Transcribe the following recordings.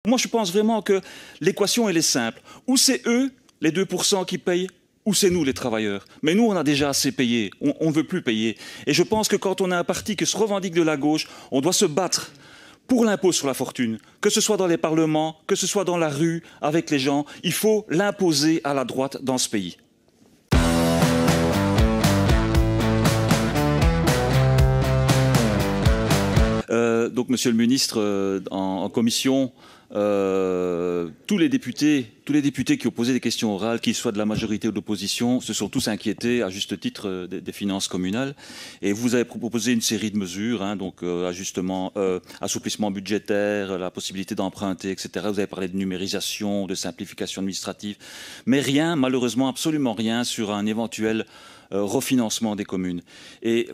Moi, je pense vraiment que l'équation, elle est simple. Ou c'est eux, les 2% qui payent, ou c'est nous, les travailleurs. Mais nous, on a déjà assez payé. On ne veut plus payer. Et je pense que quand on a un parti qui se revendique de la gauche, on doit se battre pour l'impôt sur la fortune. Que ce soit dans les parlements, que ce soit dans la rue, avec les gens, il faut l'imposer à la droite dans ce pays. Donc, Monsieur le Ministre, en commission, tous les députés qui ont posé des questions orales, qu'ils soient de la majorité ou de l'opposition, se sont tous inquiétés, à juste titre, des finances communales. Et vous avez proposé une série de mesures, donc ajustement, assouplissement budgétaire, la possibilité d'emprunter, etc. Vous avez parlé de numérisation, de simplification administrative, mais rien, malheureusement, absolument rien sur un éventuel refinancement des communes. Et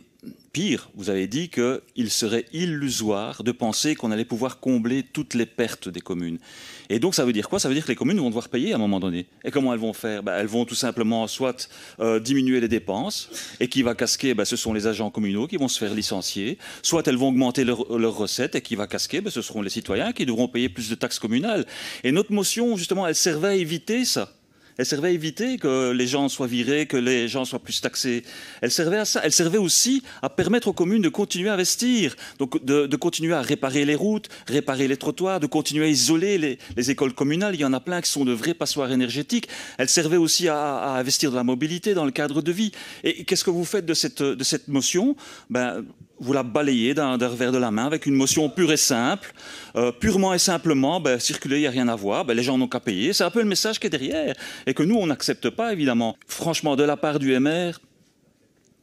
pire, vous avez dit qu'il serait illusoire de penser qu'on allait pouvoir combler toutes les pertes des communes. Et donc ça veut dire quoi? Ça veut dire que les communes vont devoir payer à un moment donné. Et comment elles vont faire? Elles vont tout simplement soit diminuer les dépenses, et qui va casquer, ce sont les agents communaux qui vont se faire licencier, soit elles vont augmenter leurs recettes, et qui va casquer, ce seront les citoyens qui devront payer plus de taxes communales. Et notre motion, justement, elle servait à éviter ça. Elle servait à éviter que les gens soient virés, que les gens soient plus taxés. Elle servait à ça. Elle servait aussi à permettre aux communes de continuer à investir, donc de continuer à réparer les routes, réparer les trottoirs, de continuer à isoler les écoles communales. Il y en a plein qui sont de vrais passoires énergétiques. Elle servait aussi à investir dans la mobilité, dans le cadre de vie. Et qu'est-ce que vous faites de cette motion? Vous la balayez d'un revers de la main avec une motion pure et simple, purement et simplement, circuler, il n'y a rien à voir, les gens n'ont qu'à payer. C'est un peu le message qui est derrière et que nous, on n'accepte pas, évidemment. Franchement, de la part du MR,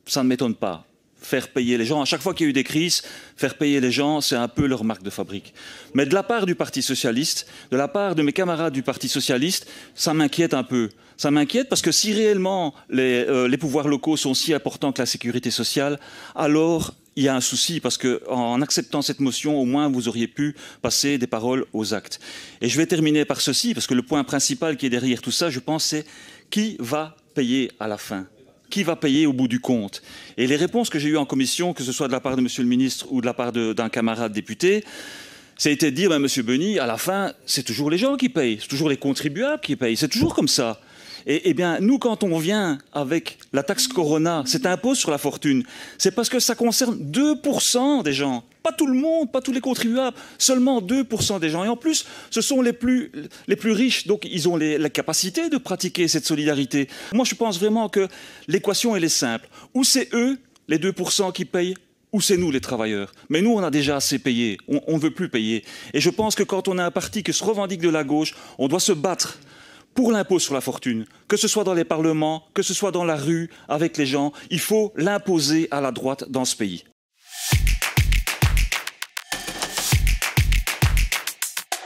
ça ne m'étonne pas. Faire payer les gens, à chaque fois qu'il y a eu des crises, faire payer les gens, c'est un peu leur marque de fabrique. Mais de la part du Parti socialiste, de la part de mes camarades du Parti socialiste, ça m'inquiète un peu. Ça m'inquiète parce que si réellement les pouvoirs locaux sont si importants que la sécurité sociale, alors il y a un souci, parce qu'en acceptant cette motion, au moins vous auriez pu passer des paroles aux actes. Et je vais terminer par ceci, parce que le point principal qui est derrière tout ça, je pense, c'est qui va payer à la fin? Qui va payer au bout du compte? Et les réponses que j'ai eues en commission, que ce soit de la part de Monsieur le Ministre ou de la part d'un camarade député, ça a été de dire, Monsieur Beny, à la fin, c'est toujours les gens qui payent, c'est toujours les contribuables qui payent, c'est toujours comme ça. Et bien, nous, quand on vient avec la taxe Corona, cet impôt sur la fortune, c'est parce que ça concerne 2% des gens. Pas tout le monde, pas tous les contribuables, seulement 2% des gens. Et en plus, ce sont les plus riches, donc ils ont la capacité de pratiquer cette solidarité. Moi, je pense vraiment que l'équation, elle est simple. Ou c'est eux, les 2% qui payent, ou c'est nous, les travailleurs. Mais nous, on a déjà assez payé, on ne veut plus payer. Et je pense que quand on a un parti qui se revendique de la gauche, on doit se battre pour l'impôt sur la fortune, que ce soit dans les parlements, que ce soit dans la rue, avec les gens, il faut l'imposer à la droite dans ce pays.